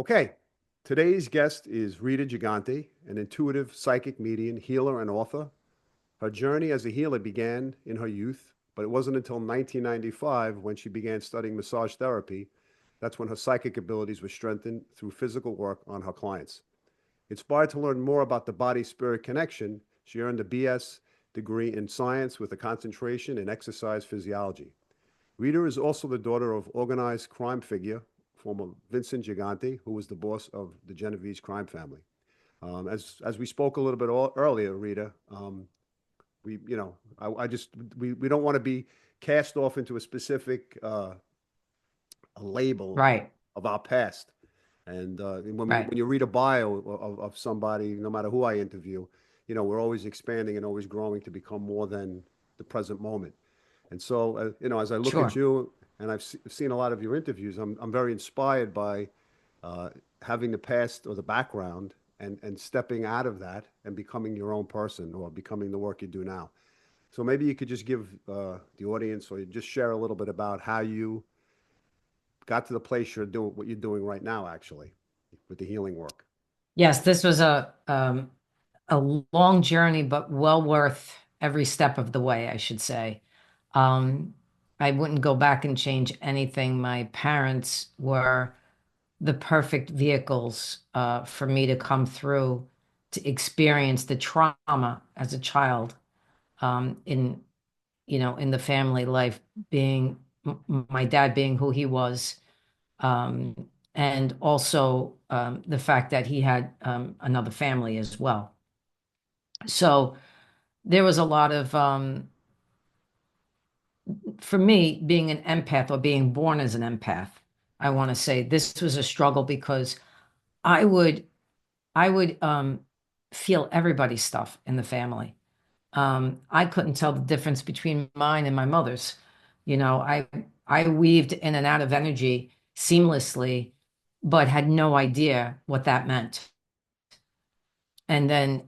Okay, today's guest is Rita Gigante, an intuitive psychic medium, healer, and author. Her journey as a healer began in her youth, but it wasn't until 1995 when she began studying massage therapy. That's when her psychic abilities were strengthened through physical work on her clients. Inspired to learn more about the body-spirit connection, she earned a BS degree in science with a concentration in exercise physiology. Rita is also the daughter of organized crime figure, former Vincent Gigante, who was the boss of the Genovese crime family. As we spoke a little bit earlier, Rita, I just we don't want to be cast off into a specific a label Right, of our past. And right. when you read a bio of somebody, no matter who I interview, we're always expanding and always growing to become more than the present moment. And so, as I look at Sure. you and I've seen a lot of your interviews, I'm very inspired by uh, having the past or the background and stepping out of that and becoming your own person or becoming the work you do now. So maybe you could just give the audience or just share a little bit about how you got to the place you're doing what you're doing right now, actually, with the healing work. Yes, this was a long journey, but well worth every step of the way, I should say. Um, I wouldn't go back and change anything. My parents were the perfect vehicles for me to come through to experience the trauma as a child in in the family life, being my dad being who he was, um, and also the fact that he had another family as well. So there was a lot of, for me, being an empath or being born as an empath, I want to say this was a struggle because I would, I would feel everybody's stuff in the family. I couldn't tell the difference between mine and my mother's. I weaved in and out of energy seamlessly, but had no idea what that meant. And then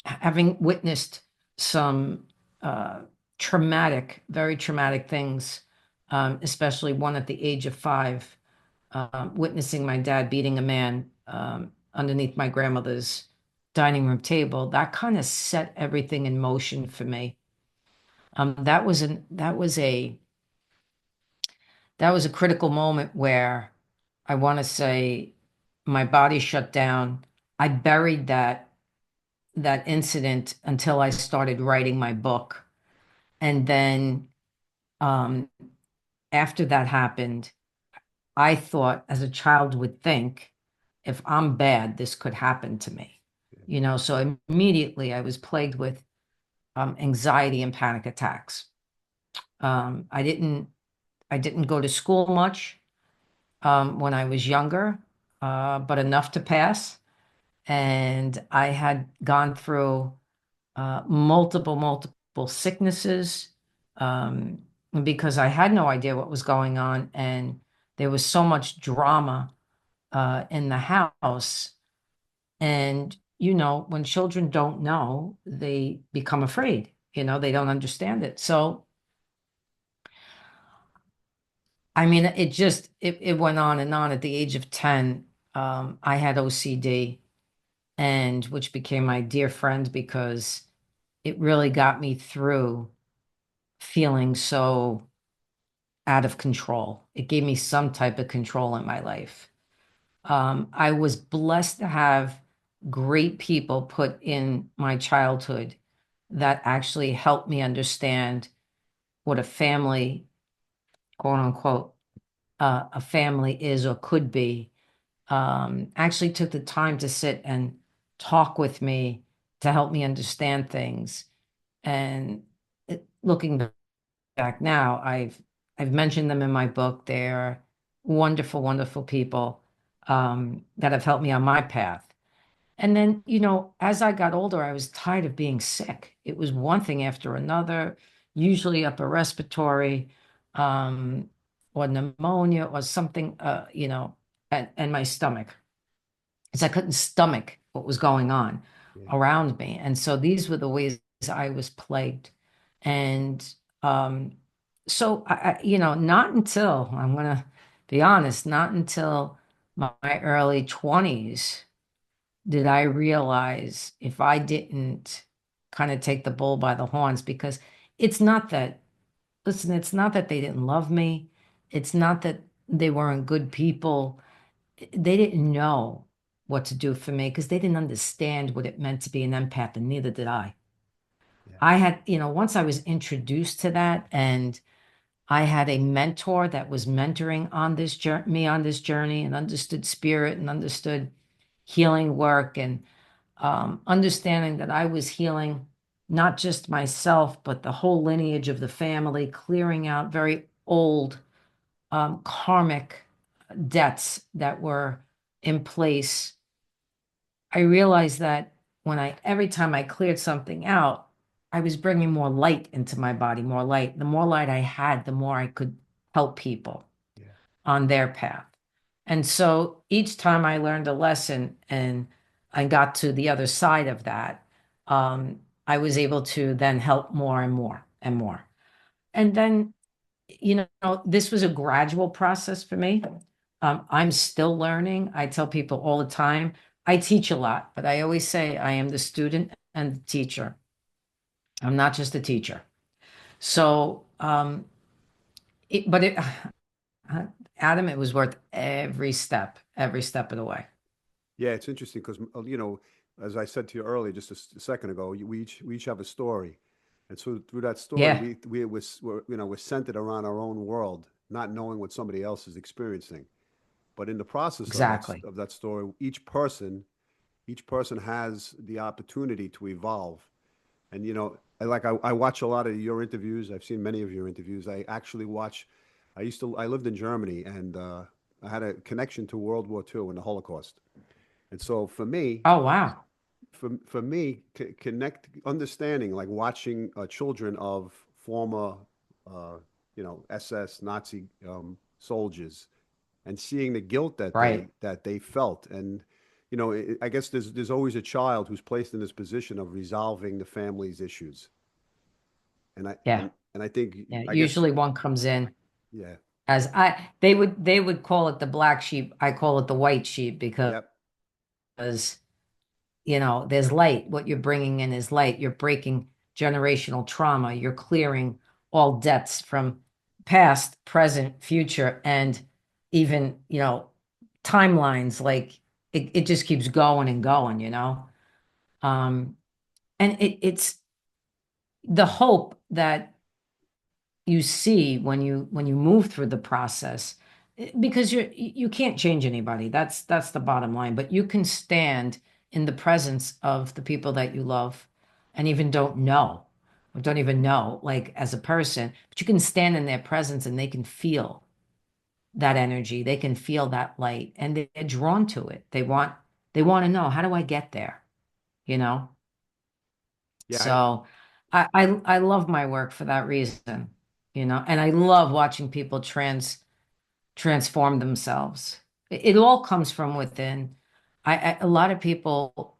having witnessed some uh, very traumatic things, especially one at the age of 5, witnessing my dad beating a man underneath my grandmother's dining room table, that kind of set everything in motion for me. That was a critical moment where I want to say my body shut down. I buried that incident until I started writing my book. And then um, after that happened, I thought as a child would think, if I'm bad, this could happen to me. So immediately I was plagued with anxiety and panic attacks. Um, I didn't I didn't go to school much when I was younger, but enough to pass. And I had gone through multiple sicknesses um, because I had no idea what was going on, and there was so much drama in the house. And when children don't know, they become afraid. They don't understand it. So, I mean, it went on and on. At the age of 10, I had OCD, and which became my dear friend because it really got me through feeling so out of control. It gave me some type of control in my life. I was blessed to have great people put in my childhood that actually helped me understand what a family, quote unquote, a family is or could be. Actually took the time to sit and talk with me to help me understand things. And looking back now, I've mentioned them in my book. They're wonderful, wonderful people that have helped me on my path. And then, as I got older, I was tired of being sick. It was one thing after another, usually upper respiratory, um, or pneumonia or something, and my stomach. Because I couldn't stomach what was going on Yeah. around me. And so these were the ways I was plagued. And um, so, not until, I'm going to be honest, not until my early 20s did I realize if I didn't kind of take the bull by the horns, because it's not that, listen, it's not that they didn't love me. It's not that they weren't good people. They didn't know what to do for me because they didn't understand what it meant to be an empath, and neither did I. Yeah. I had, once I was introduced to that, and I had a mentor that was mentoring on this journey, me on this journey, and understood spirit and understood healing work, and understanding that I was healing not just myself, but the whole lineage of the family, clearing out very old karmic debts that were in place. I realized that every time I cleared something out, I was bringing more light into my body, more light. The more light I had, the more I could help people Yeah. on their path. And so each time I learned a lesson and I got to the other side of that, I was able to then help more and more and more. And then, this was a gradual process for me. I'm still learning. I tell people all the time, I teach a lot, but I always say I am the student and the teacher. I'm not just a teacher. So, but Adam, it was worth every step of the way. Yeah, it's interesting because as I said to you earlier, just a second ago, we each have a story, and so through that story, Yeah, we're centered around our own world, not knowing what somebody else is experiencing. But in the process of exactly. that story, each person has the opportunity to evolve. And I watch a lot of your interviews. I've seen many of your interviews. I actually watch. I lived in Germany, and I had a connection to World War II and the Holocaust. And so Oh, wow. for me, understanding, like watching children of former, uh, SS Nazi soldiers, and seeing the guilt that Right. they felt, and I guess there's always a child who's placed in this position of resolving the family's issues, and I Yeah. and and I think Yeah. I guess Usually one comes in yeah, as they would call it the black sheep. I call it the white sheep because yep, there's light. What you're bringing in is light. You're breaking generational trauma. You're clearing all debts from past, present, future, and even, timelines. Like it just keeps going and going. Um, and it's the hope that you see when you move through the process, because you can't change anybody. That's the bottom line, but you can stand in the presence of the people that you love and even don't even know, like, as a person, but you can stand in their presence and they can feel that energy, they can feel that light, and they're drawn to it. They want to know, how do I get there you know yeah, So I love my work for that reason, and I love watching people transform themselves. It all comes from within. A lot of people,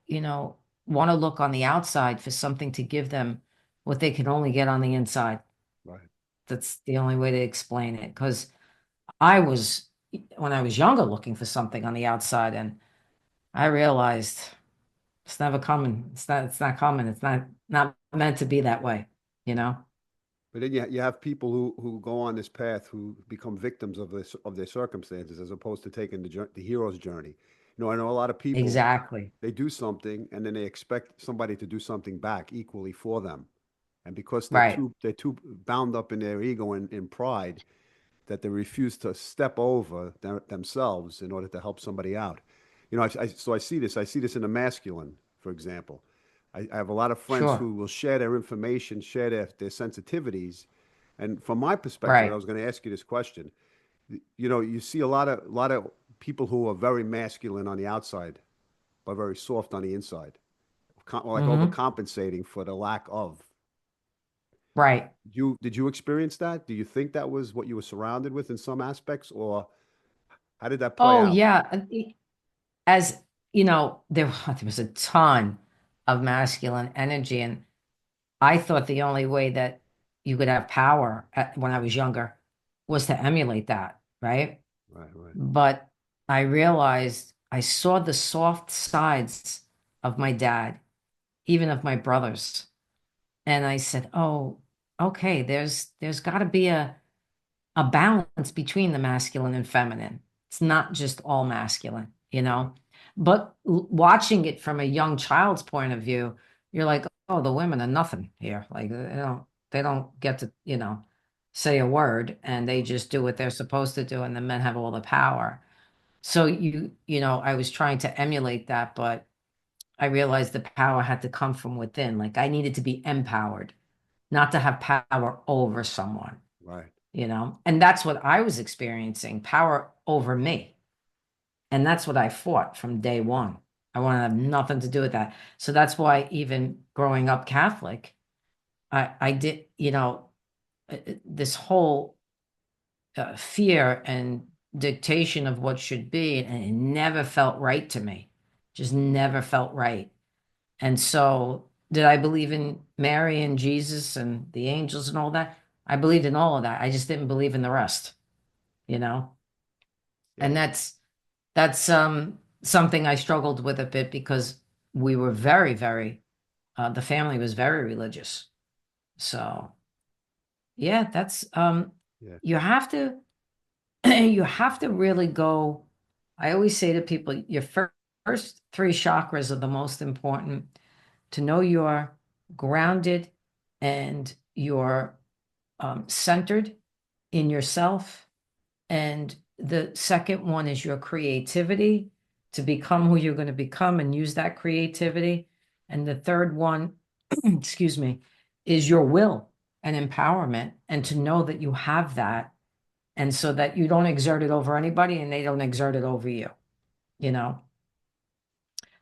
want to look on the outside for something to give them what they can only get on the inside. right. That's the only way to explain it. Because I was, when I was younger, looking for something on the outside, and I realized it's never coming. It's not coming. It's not meant to be that way, you know? But then you have people who go on this path who become victims of their circumstances as opposed to taking the hero's journey. I know a lot of people, Exactly. they do something and then they expect somebody to do something back equally for them. And because Right. they're too bound up in their ego and in pride, that they refuse to step over themselves in order to help somebody out. So I see this in the masculine, for example. I have a lot of friends Sure. who will share their information, share their sensitivities. And from my perspective, I Right. was going to ask you this question. You see a lot of people who are very masculine on the outside, but very soft on the inside, like Hmm. overcompensating for the lack of. Right. Did you experience that? Do you think that was what you were surrounded with in some aspects, or how did that play Oh, out? yeah. As there was a ton of masculine energy, and I thought the only way that you could have power when I was younger was to emulate that, right? Right, right. But I realized I saw the soft sides of my dad, even of my brothers. And I said, "Oh, okay, there's got to be a balance between the masculine and feminine. It's not just all masculine, you Right. know?" But watching it from a young child's point of view, you're like, "Oh, the women are nothing here. Like they don't get to, say a word and they just do what they're supposed to do and the men have all the power." So I was trying to emulate that, but I realized the power had to come from within. Like I needed to be empowered, not to have power over someone, Right. And that's what I was experiencing, power over me. And that's what I fought from day one. I want to have nothing to do with that. So that's why even growing up Catholic, I did, this whole fear and dictation of what should be, and it never felt right to me. Just never felt right. And so, did I believe in Mary and Jesus and the angels and all that? I believed in all of that. I just didn't believe in the rest, you know? Yeah. And that's something I struggled with a bit because we were very, very the family was very religious. So, yeah, that's Yeah. you have to you have to really go. I always say to people, your first three chakras are the most important to know you're grounded and you're centered in yourself. And the second one is your creativity to become who you're going to become and use that creativity. And the third one, excuse me, is your will and empowerment and to know that you have that and so that you don't exert it over anybody and they don't exert it over you, you know?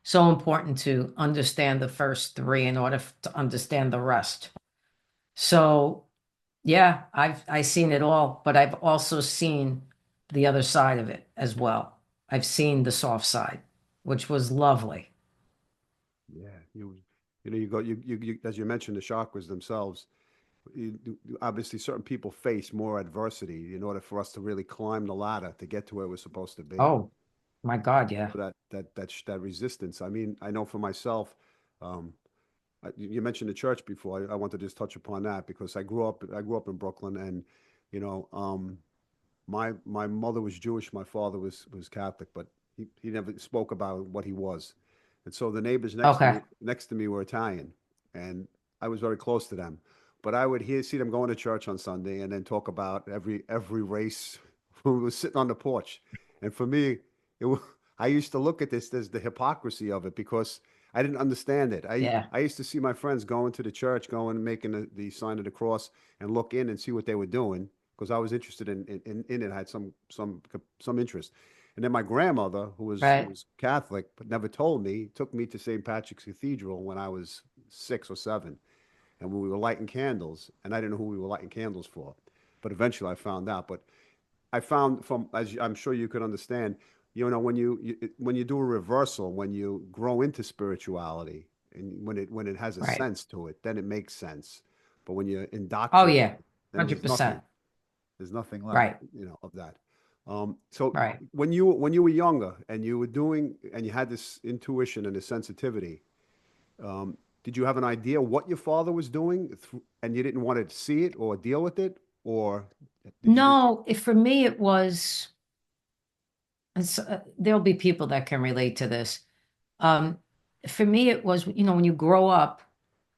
So important to understand the first three in order to understand the rest. So, yeah, I've seen it all, but I've also seen the other side of it as well. I've seen the soft side, which was lovely. Yeah. You go, as you mentioned, the chakras themselves. Obviously, certain people face more adversity in order for us to really climb the ladder to get to where we're supposed to be. Oh, my God, You yeah. know, that resistance. I mean, I know for myself. Um, you mentioned the church before. I want to just touch upon that because I grew up in Brooklyn, and you know, my mother was Jewish, my father was Catholic, but he never spoke about what he was. And so the neighbors Okay. next to me were Italian, and I was very close to them. But I would see them going to church on Sunday and then talk about every race who was sitting on the porch. And for me, it was, I used to look at this as the hypocrisy of it because I didn't understand it. Yeah. I used to see my friends going to the church, going and making the sign of the cross and look in and see what they were doing because I was interested in it. I had some interest. And then my grandmother, who Right. was Catholic but never told me, took me to St. Patrick's Cathedral when I was 6 or 7, and we were lighting candles, and I didn't know who we were lighting candles for, but eventually I found out. But I found from, as I'm sure you could understand, when when you do a reversal, when you grow into spirituality, and when it has a Right. sense to it, then it makes sense. But when you're Oh, indoctrinated, yeah. then there's nothing. 100%. There's nothing left, Right. of that. So Right. when you were younger and you were doing and you had this intuition and this sensitivity, did you have an idea what your father was doing, and you didn't want to see it or deal with it, or did you just? No, if for me it was, there'll be people that can relate to this. Um, for me, it was, when you grow up,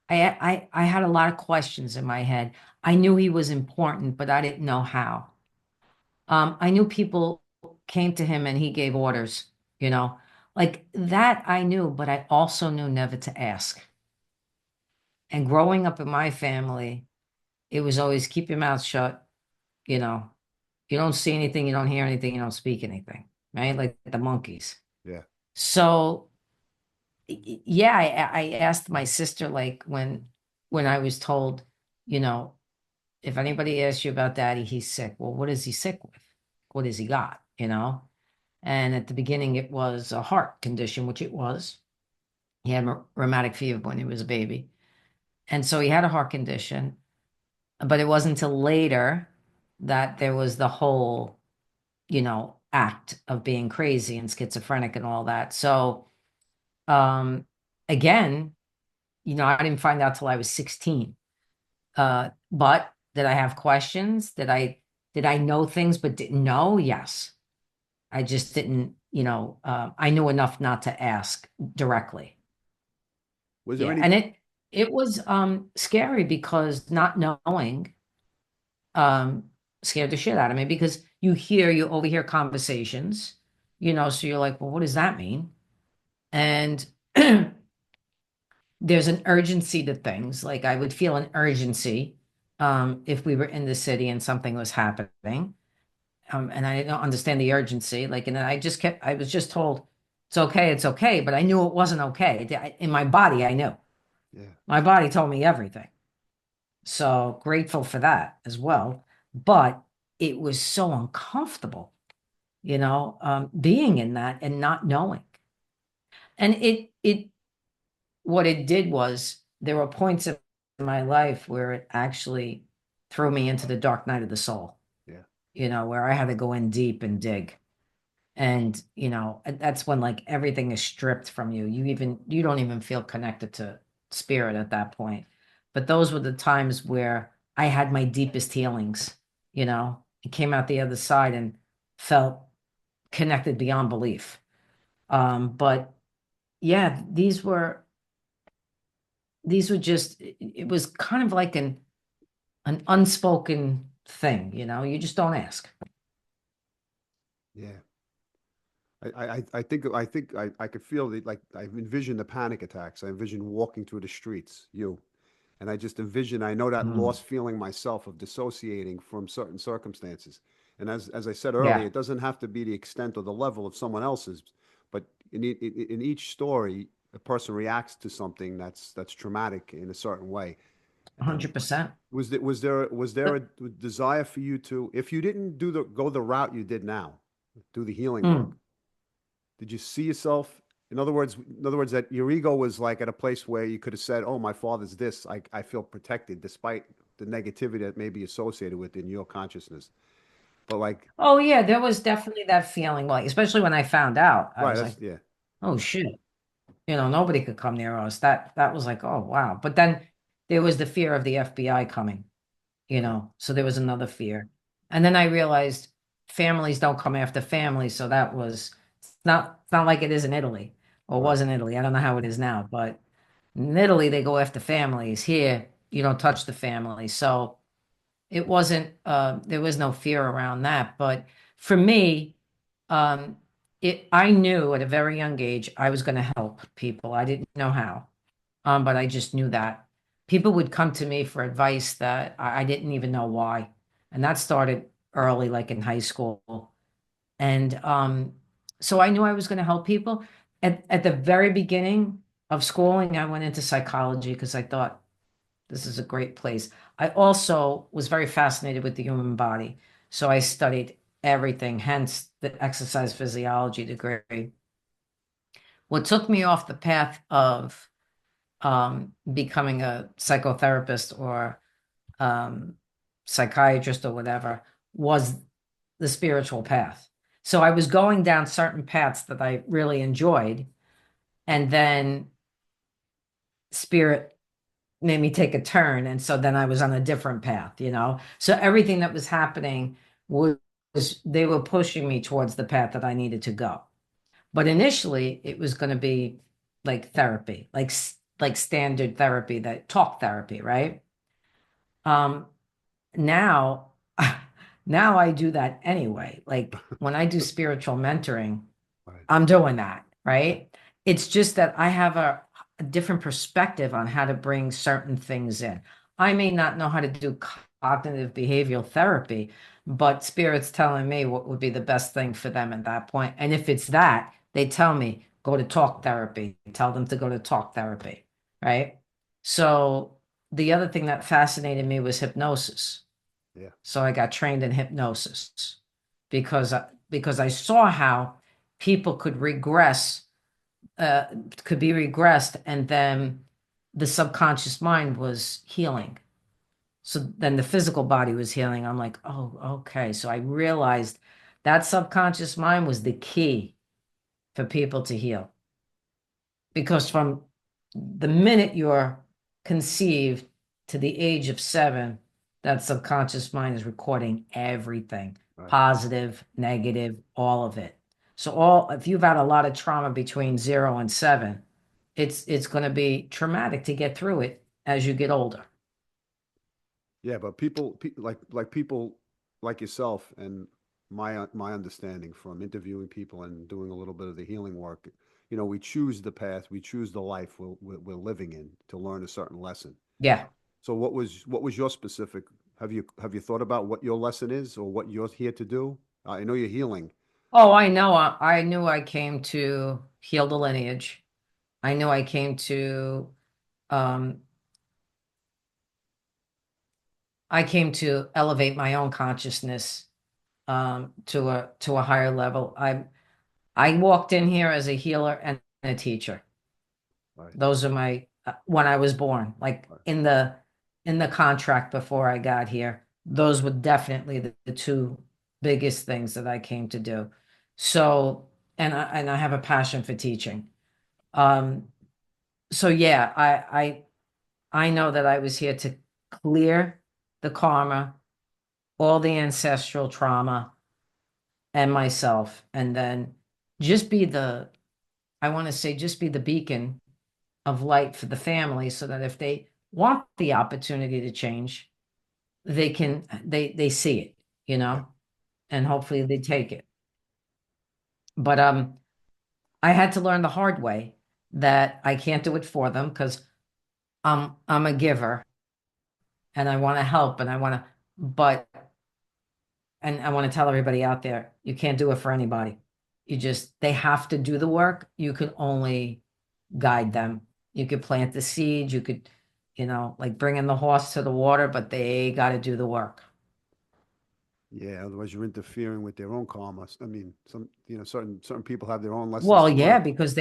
I had a lot of questions in my head. I knew he was important, but I didn't know how. I knew people came to him and he gave orders, you know, like that I knew, but I also knew never to ask. And growing up in my family, it was always keep your mouth shut, you know, you don't see anything, you don't hear anything, you don't speak anything, right? Like the monkeys. Yeah. So yeah, I asked my sister like when I was told, you know, if anybody asks you about daddy, he's sick. Well, what is he sick with? What has he got? And at the beginning, it was a heart condition, which it was. He had rheumatic fever when he was a baby. And so he had a heart condition, but it wasn't until later that there was the whole, act of being crazy and schizophrenic and all that. So, um, again, I didn't find out till I was 16. But did I have questions? Did I know things but didn't know? Yes. I just didn't, I knew enough not to ask directly. Was there Yeah. any? And it was scary because not knowing um scared the shit out of me because you overhear conversations, so you're like, well, what does that mean? And there's an urgency to things. Like I would feel an urgency if we were in the city and something was happening. And I didn't understand the urgency. Like, and I was just told it's okay, but I knew it wasn't okay. In my body, I knew. Yeah, My body told me everything. So grateful for that as well. But it was so uncomfortable, being in that and not knowing. And what it did was there were points in my life where it actually threw me into the dark night of the soul, yeah, where I had to go in deep and dig. And, that's when like everything is stripped from you. You don't even feel connected to spirit at that point. But those were the times where I had my deepest healings, and came out the other side and felt connected beyond belief. But yeah, these were just it was kind of like an unspoken thing, you just don't ask. yeah. I think I could feel the like I envision the panic attacks. I envision walking through the streets, and I just envision I know that Mm. lost feeling myself of dissociating from certain circumstances. And as I said earlier, Yeah, it doesn't have to be the extent or the level of someone else's, but in each story, a person reacts to something that's traumatic in a certain way. And 100%. was there a desire for you to, if you didn't go the route you did now, do the healing work? Mm. Did you see yourself? In other words, that your ego was like at a place where you could have said, "Oh, my father's this. I feel protected despite the negativity that may be associated with in your consciousness." But like, Oh yeah, there was definitely that feeling, like especially when I found out, I right? was That's like, yeah, oh shit, nobody could come near us. That was like, oh wow. But then there was the fear of the FBI coming, right, so there was another fear. And then I realized families don't come after families, so it's not like it is in Italy or right. was in Italy. I don't know how it is now, but in Italy they go after families. Here, you don't touch the family. So it wasn't there was no fear around that. But for me, um I knew at a very young age I was going to help people. I didn't know how. But I just knew that people would come to me for advice that I didn't even know why. And that started early, like in high school. And so I knew I was going to help people. At the very beginning of schooling, I went into psychology because I thought this is a great place. I also was very fascinated with the human body. So I studied everything, hence the exercise physiology degree. What took me off the path of becoming a psychotherapist or um, psychiatrist or whatever was the spiritual path. So I was going down certain paths that I really enjoyed, and then spirit made me take a turn, and so then I was on a different path. So everything that was happening was they were pushing me towards the path that I needed to go. But initially, it was going to be like therapy, like standard therapy, that talk therapy, right? Um, now, now I do that anyway. Like when I do spiritual mentoring, Right. I'm doing that, right? It's just that I have a different perspective on how to bring certain things in. I may not know how to do cognitive behavioral therapy, but spirit's telling me what would be the best thing for them at that point. And if it's that, they tell me, go to talk therapy, tell them to go to talk therapy, right? So the other thing that fascinated me was hypnosis. Yeah. So I got trained in hypnosis because I saw how people uh, could be regressed, and then the subconscious mind was healing. So then the physical body was healing. I'm like, oh, okay. So I realized That subconscious mind was the key for people to heal. Because from the minute you're conceived to the age of 7, that subconscious mind is recording everything, Right. positive, negative, all of it. So if you've had a lot of trauma between 0 and 7, it's going to be traumatic to get through it as you get older. Yeah, but people like yourself and my understanding from interviewing people and doing a little bit of the healing work, we choose the path, we choose the life we're living in to learn a certain lesson. Yeah. So what was your specific? Have you thought about what your lesson is or what you're here to do? I know you're healing. Oh, I know. I knew I came to heal the lineage. I knew I came to um, elevate my own consciousness to a higher level. I walked in here as a healer and a teacher. Right, Those are my when I was born, like right. in the contract before I got here. Those were definitely the two biggest things that I came to do. So, and I have a passion for teaching. Um, so yeah, I know that I was here to clear the karma, all the ancestral trauma, and myself, and then just be the, I want to say, just be the beacon of light for the family so that if they want the opportunity to change, they see it, Yeah, and hopefully they take it. But I had to learn the hard way that I can't do it for them because I'm a giver and I want to help and but and I want to tell everybody out there, you can't do it for anybody. They have to do the work. You can only guide them. You could plant the seed, you could, like bringing the horse to the water, but they got to do the work. yeah. Otherwise, you're interfering with their own karma. I mean, certain people have their own lessons Well, to learn. yeah, because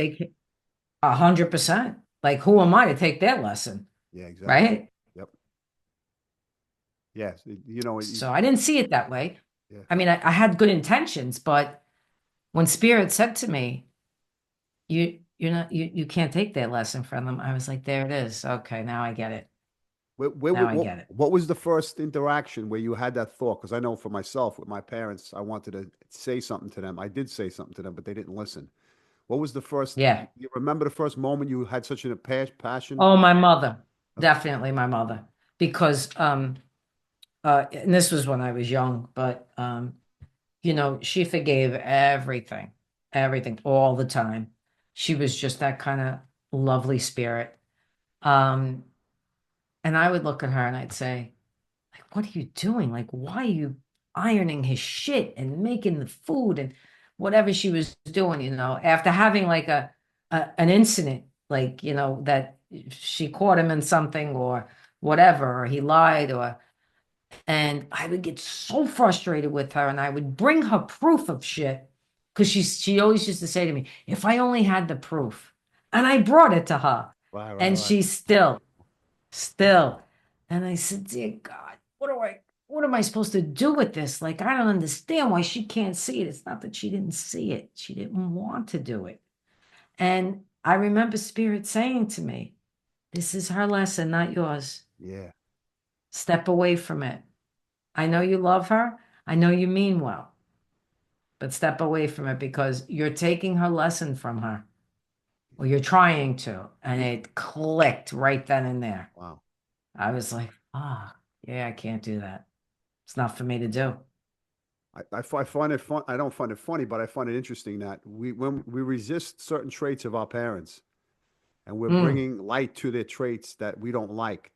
100%. Like, who am I to take their lesson, Yeah, exactly. right? Yep. Yes. So I didn't see it that way. Yeah. I mean, I had good intentions, but when Spirit said to me, you can't take their lesson from them, I was like, there it is. Okay, now I get it. Now I get it. What was the first interaction where you had that thought? Because I know for myself, with my parents, I wanted to say something to them. I did say something to them, but they didn't listen. What was the first? Yeah. You remember the first moment you had such a passion? Oh, my mother. Okay. Definitely my mother. Because and this was when I was young, but she forgave everything, everything all the time. She was just that kind of lovely spirit. Um, and I would look at her and I'd say, like, what are you doing? Like, why are you ironing his shit and making the food and whatever she was doing, after having like an incident, like, that she caught him in something or whatever, or he lied and I would get so frustrated with her and I would bring her proof of shit because she always used to say to me, if I only had the proof. And I brought it to her. Right, right, And right. she still. And I said, dear God, what am I supposed to do with this? Like, I don't understand why she can't see it. It's not that she didn't see it. She didn't want to do it. And I remember Spirit saying to me, this is her lesson, not yours. Yeah. Step away from it. I know you love her. I know you mean well, but step away from it because you're taking her lesson from her, or you're trying to. And You, it clicked right then and there. wow. I was like, yeah, I can't do that. It's not for me to do. I find it fun. I don't find it funny, but I find it interesting that when we resist certain traits of our parents and we're Mm, bringing light to their traits that we don't like.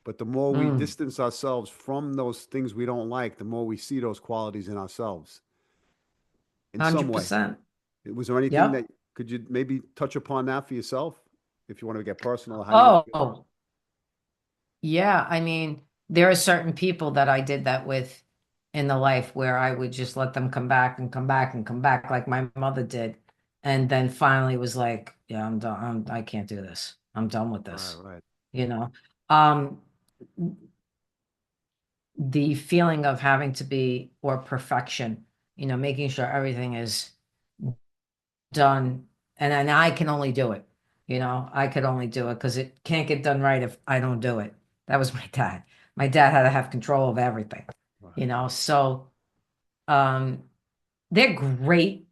But the more we mm, distance ourselves from those things we don't like, the more we see those qualities in ourselves in some way. 100%. Was there anything that Yep. could you maybe touch upon that for yourself, if you want to get personal, how you feel? Oh, yeah. I mean, there are certain people that I did that with in the life where I would just let them come back and come back and come back like my mother did. And then finally was like, yeah, I'm done. I can't do this. I'm done with Right, this. right. You know, um, the feeling of having to be or perfection. making sure everything is done. And I can only do it. I could only do it because it can't get done right if I don't do it. That was my dad. My dad had to have control of everything, Right. So um they're great.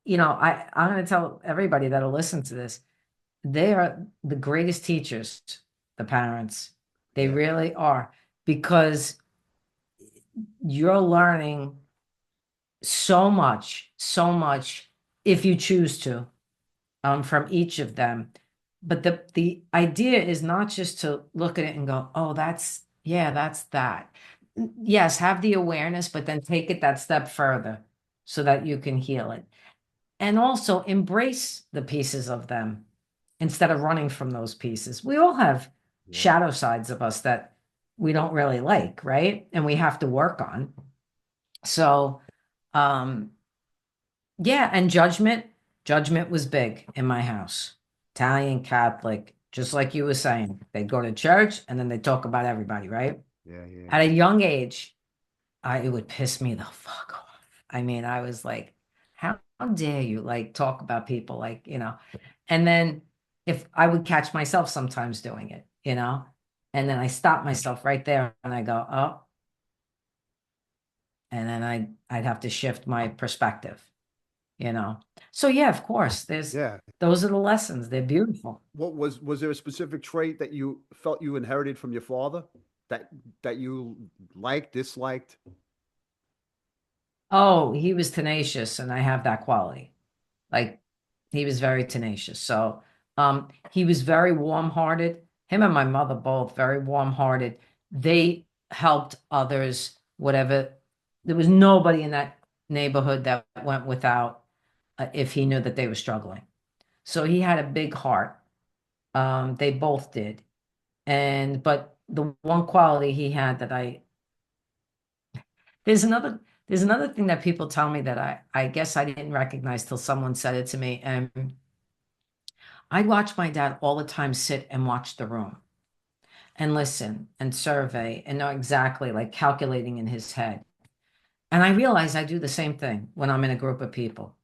I'm going to tell everybody that'll listen to this, they are the greatest teachers, the parents. They Yeah. really are, because you're learning so much if you choose to, from each of them. But the idea is not just to look at it and go, oh, that's that. Yes, have the awareness, but then take it that step further so that you can heal it. And also embrace the pieces of them instead of running from those pieces. We all have Yeah. shadow sides of us that we don't really like, right? And we have to work on. So, um, yeah, and judgment was big in my house. Italian Catholic, just like you were saying. They go to church and then they talk about everybody, right? Yeah. Yeah. At a Yeah. young age, it would piss me the fuck off. I mean, I was like, how dare you like talk about people like, and then if I would catch myself sometimes doing it, and then I stop myself right there and I go, oh, and then I'd have to shift my perspective, you know. So yeah, of course, Yeah. those are the lessons. They're beautiful. What was there a specific trait that you felt you inherited from your father that you liked, disliked? Oh, he was tenacious and I have that quality. Like he was very tenacious. So he was very warm-hearted. Him and my mother both very warm-hearted. They helped others, whatever. There was nobody in that neighborhood that went without, if he knew that they were struggling. So he had a big heart. They both did. But the one quality he had that there's another thing that people tell me that I guess I didn't recognize till someone said it to me. And I'd watch my dad all the time sit and watch the room and listen and survey and know exactly, like calculating in his head. And I realize I do the same thing when I'm in a group of people.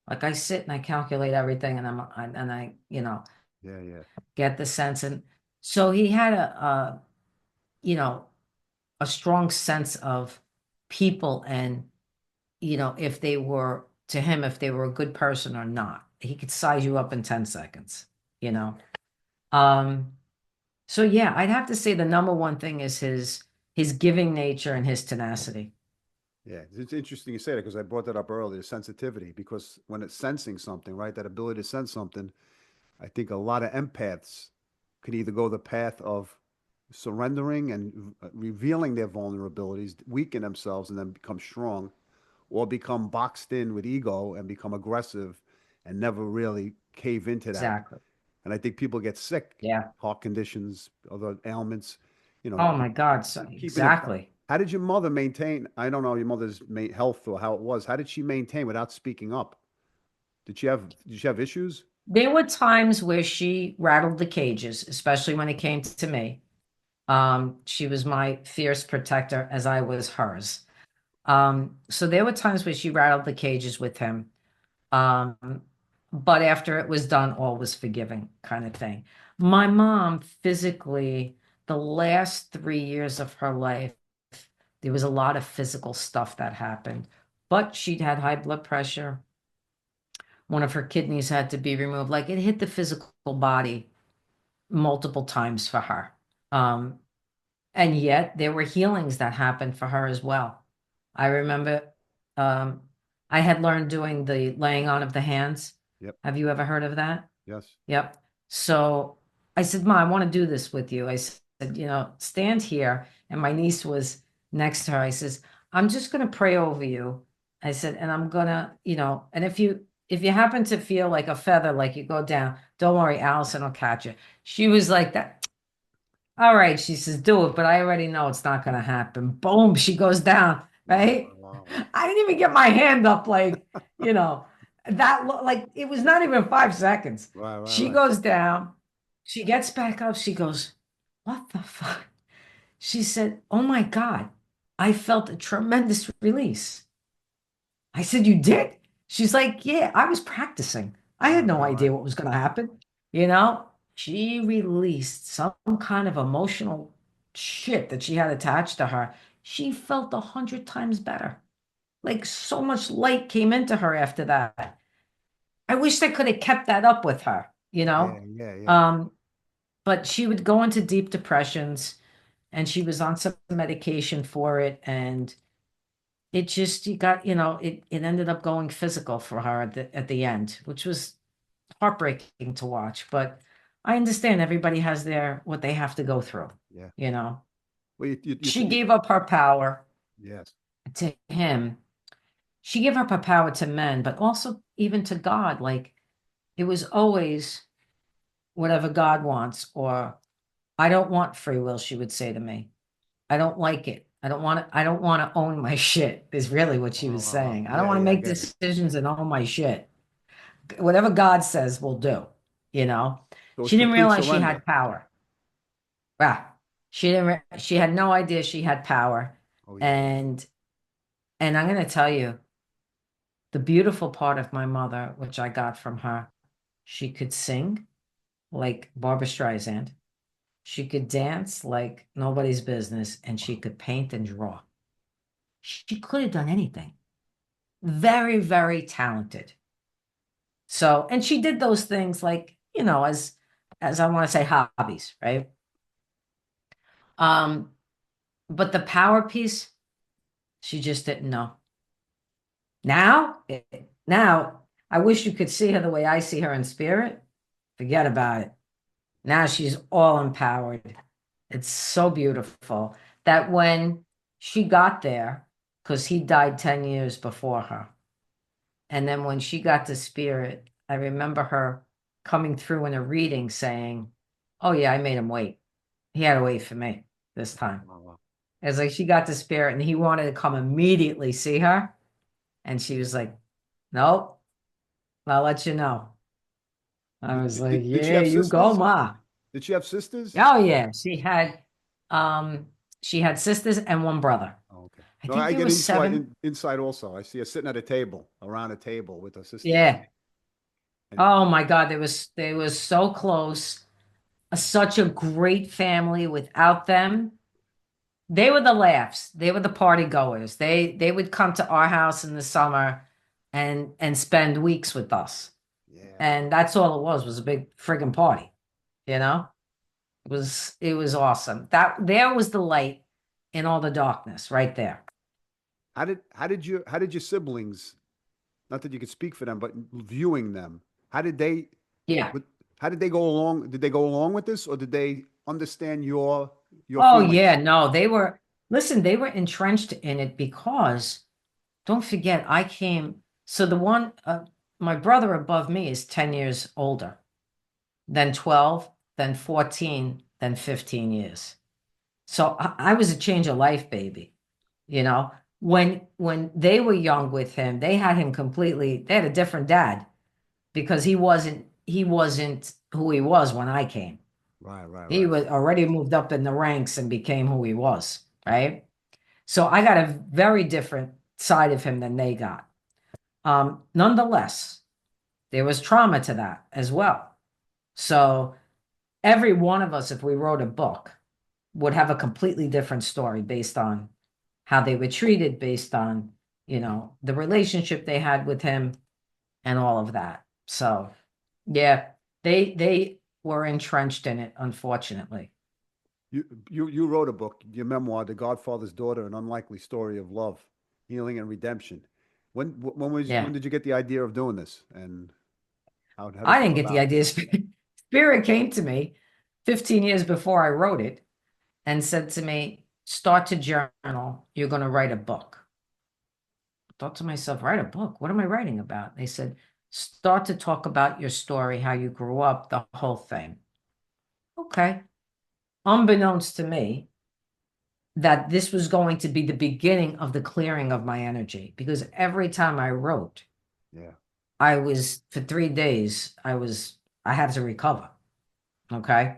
Like I sit and I calculate everything and I, Yeah. Yeah. get the sense. And so he had you know, a strong sense of people and, if they were to him, if they were a good person or not. He could size you up in 10 seconds, you know. Um, So yeah, I'd have to say the number one thing is his giving nature and his tenacity. Yeah, it's interesting you say that because I brought that up earlier, sensitivity, because when it's sensing something, right, that ability to sense something, I think a lot of empaths can either go the path of surrendering and revealing their vulnerabilities, weaken themselves, and then become strong, or become boxed in with ego and become aggressive and never really cave into that. Exactly. And I think people get sick, Yeah. heart conditions, other ailments, Oh my God. So keeping it. exactly. How did your mother maintain? I don't know your mother's health or how it was. How did she maintain without speaking up? Did she have issues? There were times where she rattled the cages, especially when it came to me. She was my fierce protector as I was hers. So there were times where she rattled the cages with him. Um, but after it was done, all was forgiving, kind of thing. My mom, physically, the last 3 years of her life, there was a lot of physical stuff that happened. But she'd had high blood pressure. One of her kidneys had to be removed. Like it hit the physical body multiple times for her. Um, and yet there were healings that happened for her as well. I remember um, I had learned doing the laying on of the hands. Yep. Have you ever heard of that? Yes. Yep. So I said, Ma, I want to do this with you. I said, stand here. And my niece was next to her. I says, I'm just going to pray over you. I said, and I'm gonna, and if you happen to feel like a feather, like you go down, don't worry, Allison will catch it. She was like that. All right, she says, do it, but I already know it's not going to happen. Boom, she goes down, Wow. right? Wow. I didn't even get my hand up, like, like it was not even 5 seconds. Right. Right. She Right. goes down, she gets back up, she goes, what the fuck? She said, oh my God, I felt a tremendous release. I said, you did? She's like, yeah, I was practicing. I had no All right. idea what was going to happen. You know, she released some kind of emotional shit that she had attached to her. She felt 100 times better. Like so much light came into her after that. I wish I could have kept that up with her, you Yeah, know? yeah, yeah. Um, but she would go into deep depressions and she was on some medication for it. And it just, you got, it ended up going physical for her at the end, which was heartbreaking to watch. But I understand everybody has what they have to go through, Yeah. you know? Well, She gave up her power yes. to him. She gave up her power to men, but also even to God. Like it was always whatever God wants, or I don't want free will, she would say to me. I don't like it. I don't want to own my shit, is really what she was saying. I don't Yeah, want to yeah, I make get it. decisions and own my shit. Whatever God says, we'll do, you know? So it's She didn't complete realize she surrender. had power. Ah, she had no idea she had power. Oh, yeah. And I'm going to tell you, the beautiful part of my mother, which I got from her, she could sing like Barbra Streisand. She could dance like nobody's business, and she could paint and draw. She could have done anything. Very, very talented. So, and she did those things like, as I want to say, hobbies, right? Um, but the power piece, she just didn't know. Now, I wish you could see her the way I see her in spirit. Forget about it. Now she's all empowered. It's so beautiful that when she got there, because he died 10 years before her, and then when she got to spirit, I remember her coming through in a reading saying, oh, yeah, I made him wait. He had to wait for me this time. Wow. It's like she got to spirit and he wanted to come immediately see her. And she was like, nope, I'll let you know. I was like, Did she yeah, have you go, sisters? Ma. Did she have sisters? Oh yeah, um she had sisters and one brother. Oh, okay. I No, think I there get was seven. inside also. I see her sitting at a table, around a table with her sisters. Yeah. And Oh my God, they was so close. Such a great family. Without them, they were the laughs. They were the party goers. They would come to our house in the summer and spend weeks with us. yeah. And that's all it was a big friggin' party, you know? It was awesome. That there was the light in all the darkness right there. How did your siblings, not that you could speak for them, but viewing them, how did they Yeah. what how did they go along? Did they go along with this or did they understand your Oh yeah, feelings? no, listen, they were entrenched in it because don't forget, so my brother above me is 10 years older, then 12, then 14, then 15 years. So I was a change of life baby, you know. When they were young with him, they had a different dad because he wasn't who he was when I came. Right, right, He right. was already moved up in the ranks and became who he was, right? So I got a very different side of him than they got. Nonetheless, there was trauma to that as well. So every one of us, if we wrote a book, would have a completely different story based on how they were treated, based on, the relationship they had with him and all of that. So yeah, they were entrenched in it, unfortunately. You wrote a book, your memoir, The Godfather's Daughter, An Unlikely Story of Love, Healing and Redemption. When Yeah. did you get the idea of doing this and how did it I come didn't get the about? idea. Spirit came to me 15 years before I wrote it and said to me, start to journal. You're going to write a book. I thought to myself, write a book? What am I writing about? They said, start to talk about your story, how you grew up, the whole thing. Okay. Unbeknownst to me, that this was going to be the beginning of the clearing of my energy because every time I wrote, Yeah. for 3 days, I had to recover. Okay.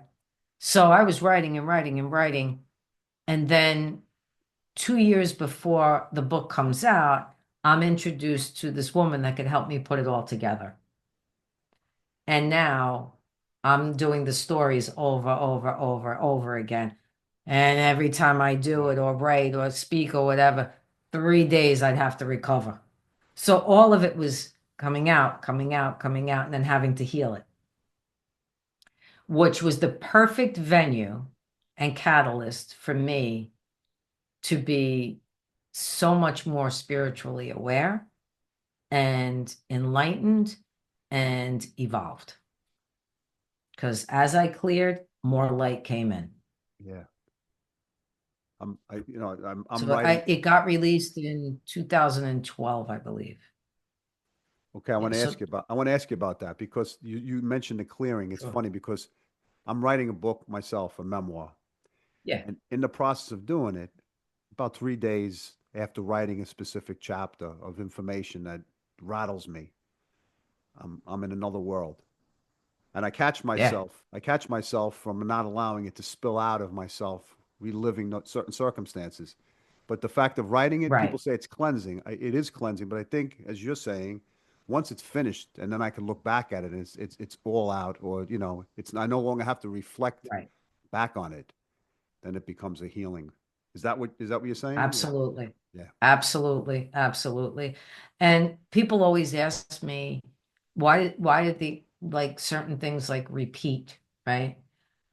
So I was writing and writing and writing. And then 2 years before the book comes out, I'm introduced to this woman that could help me put it all together. And now I'm doing the stories over again. And every time I do it or write or speak or whatever, 3 days I'd have to recover. So all of it was coming out, coming out, coming out, and then having to heal it, which was the perfect venue and catalyst for me to be so much more spiritually aware and enlightened and evolved. Because as I cleared, more light came in. Yeah. I'm So writing. it got released in 2012, I believe. Okay, I Yeah, want to ask so you about I want to ask you about that because you mentioned the clearing. It's sure. funny because I'm writing a book myself, a memoir, Yeah, and in the process of doing it, about 3 days after writing a specific chapter of information that rattles me, I'm in another world. And yeah, I catch myself from not allowing it to spill out of myself, reliving certain circumstances. But the fact of writing it, people right, say it's cleansing. It is cleansing, but I think, as you're saying, once it's finished, and then I can look back at it, and it's all out, or it's I no longer have to reflect right. back on it. Then it becomes a healing. Is that what you're saying? Or Absolutely. yeah, Absolutely. Absolutely. And people always ask me, why did the like certain things like repeat, right?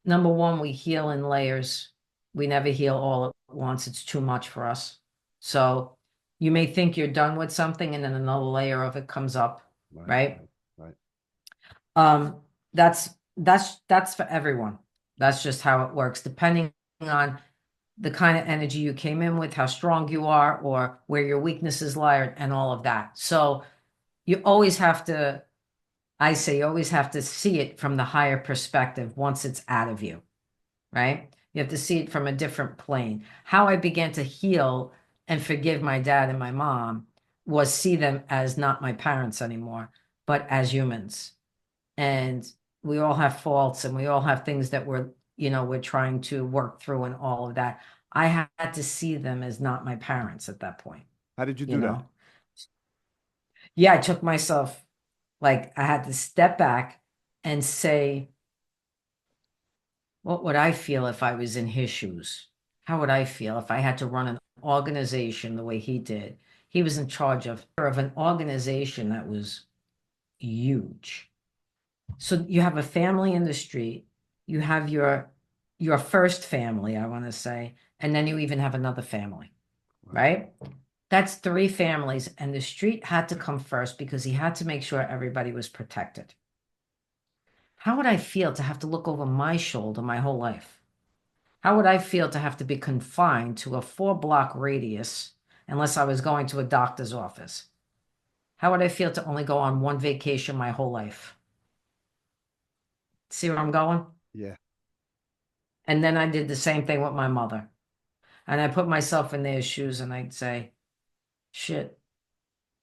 Number one, we heal in layers. We never heal all at once. It's too much for us. So you may think you're done with something and then another layer of it comes up, right, right? right, right. Um, that's for everyone. That's just how it works, depending on the kind of energy you came in with, how strong you are, or where your weaknesses lie, and all of that. So you always have to, I say, you always have to see it from the higher perspective once it's out of you, right? You have to see it from a different plane. How I began to heal and forgive my dad and my mom was see them as not my parents anymore, but as humans. And we all have faults and we all have things that we're trying to work through and all of that. I had to see them as not my parents at that point, How did you you do that? know? Yeah, I took myself, like, I had to step back and say, what would I feel if I was in his shoes? How would I feel if I had to run an organization the way he did? He was in charge of an organization that was huge. So you have a family in the street, you have your first family, I want to say, and then you even have another family, Right. right? That's three families, and the street had to come first because he had to make sure everybody was protected. How would I feel to have to look over my shoulder my whole life? How would I feel to have to be confined to a 4 block radius unless I was going to a doctor's office? How would I feel to only go on one vacation my whole life? See where I'm going? Yeah. And then I did the same thing with my mother. And I put myself in their shoes and I'd say, shit,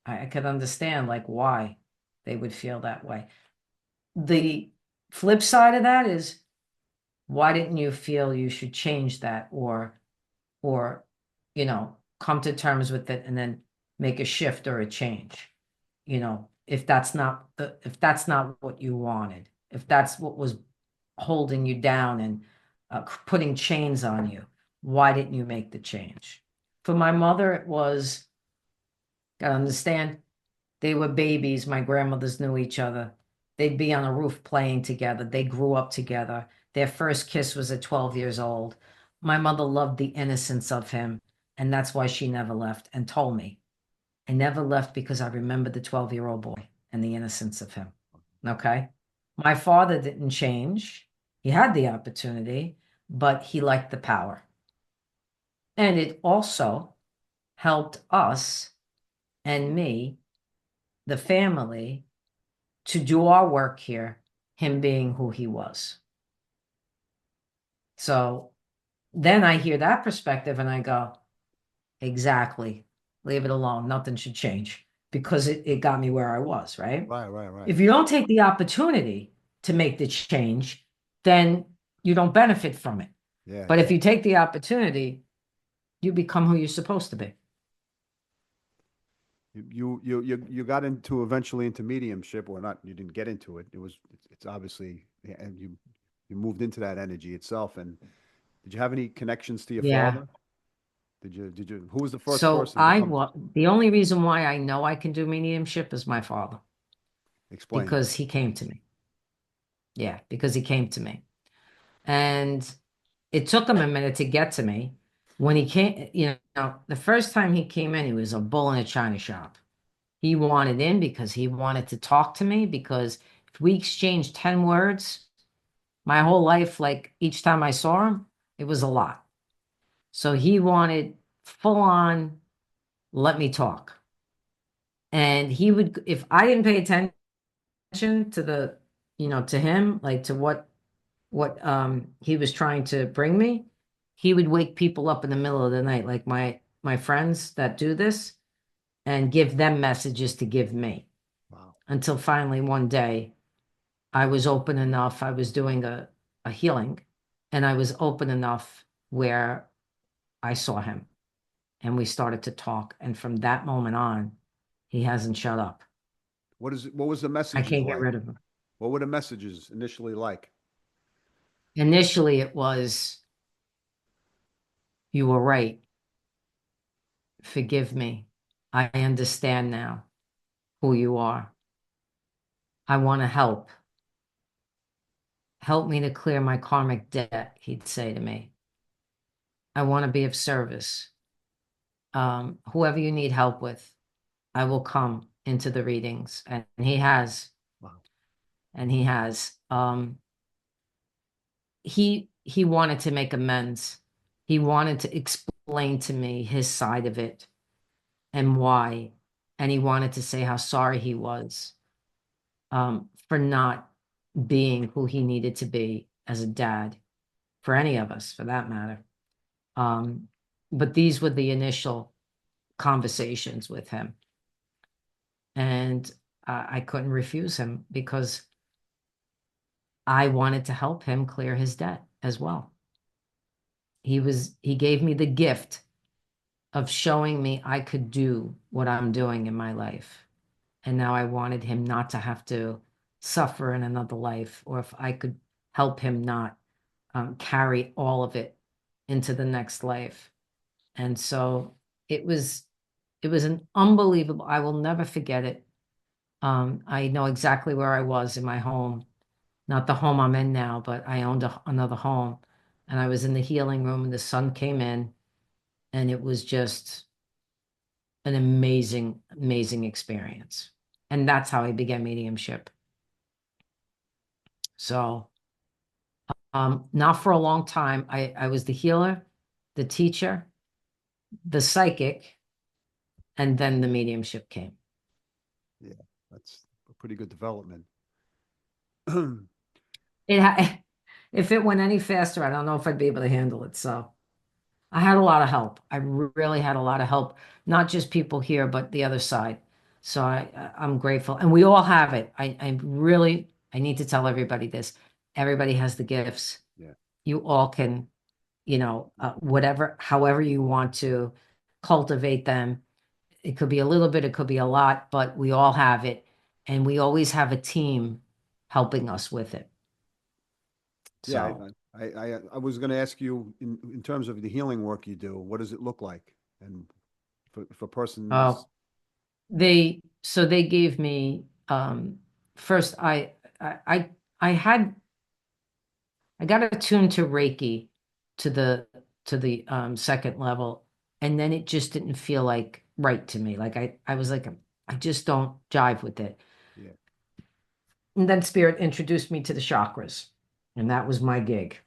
I could understand like why they would feel that way. The flip side of that is, why didn't you feel you should change that or come to terms with it and then make a shift or a change? If that's not what you wanted, if that's what was holding you down and putting chains on you, why didn't you make the change? For my mother, it was, gotta understand, they were babies. My grandmothers knew each other. They'd be on a roof playing together. They grew up together. Their first kiss was at 12 years old. My mother loved the innocence of him, and that's why she never left and told me. I never left because I remembered the 12-year-old boy and the innocence of him. Okay. My father didn't change. He had the opportunity, but he liked the power. And it also helped us and me, the family, to do our work here, him being who he was. So then I hear that perspective and I go, exactly. Leave it alone. Nothing should change because it got me where I was, right? Right, right, right. If you don't take the opportunity to make the change, then you don't benefit from it. Yeah, But if yeah. you take the opportunity, you become who you're supposed to be. You got into eventually into mediumship, or not? You didn't get into it. It's obviously, yeah, and you moved into that energy itself. And did you have any connections to your Yeah. father? Did you who was the first So person to come? the only reason why I know I can do mediumship is my father, Explain. because he came to me. Yeah, because he came to me. And it took him a minute to get to me. When he came, the first time he came in, he was a bull in a china shop. He wanted in because he wanted to talk to me, because if we exchanged 10 words, my whole life, like each time I saw him, it was a lot. So he wanted full on, let me talk. And he would, if I didn't pay attention to to him, like to what he was trying to bring me, he would wake people up in the middle of the night, like my friends that do this, and give them messages to give me. Wow. Until finally one day I was open enough. I was doing a healing, and I was open enough where I saw him and we started to talk. And from that moment on, he hasn't shut up. What was the I messages can't get like? rid of him. What were the messages initially like? Initially, it was, you were right. Forgive me. I understand now who you are. I want to help. Help me to clear my karmic debt, he'd say to me. I want to be of service. Whoever you need help with, I will come into the readings. And he has, Wow. and he has. He wanted to make amends. He wanted to explain to me his side of it and why. And he wanted to say how sorry he was, for not being who he needed to be as a dad, for any of us, for that matter. Um, but these were the initial conversations with him. And I couldn't refuse him, because I wanted to help him clear his debt as well. He gave me the gift of showing me I could do what I'm doing in my life. And now I wanted him not to have to suffer in another life, or if I could help him not carry all of it into the next life. And so it was it was an unbelievable, I will never forget it. I know exactly where I was in my home, not the home I'm in now, but I owned another home. And I was in the healing room, and the sun came in, and it was just an amazing, amazing experience. And that's how I began mediumship. So, not for a long time. I was the healer, the teacher, the psychic, and then the mediumship came. Yeah, that's a pretty good development. If it went any faster, I don't know if I'd be able to handle it. So I had a lot of help. I really had a lot of help, not just people here, but the other side. So I'm grateful, and we all have it. I need to tell everybody this. Everybody has the gifts. Yeah. You all can, whatever, however you want to cultivate them. It could be a little bit, it could be a lot, but we all have it, and we always have a team helping us with it. Yeah, So, I was going to ask you in terms of the healing work you do, what does it look like? And for uh, persons, they gave me, first I I I had I got attuned to Reiki to the second level, and then it just didn't feel like right to me. Like I was like, I just don't jive with it. yeah, And then Spirit introduced me to the chakras, and that was my gig.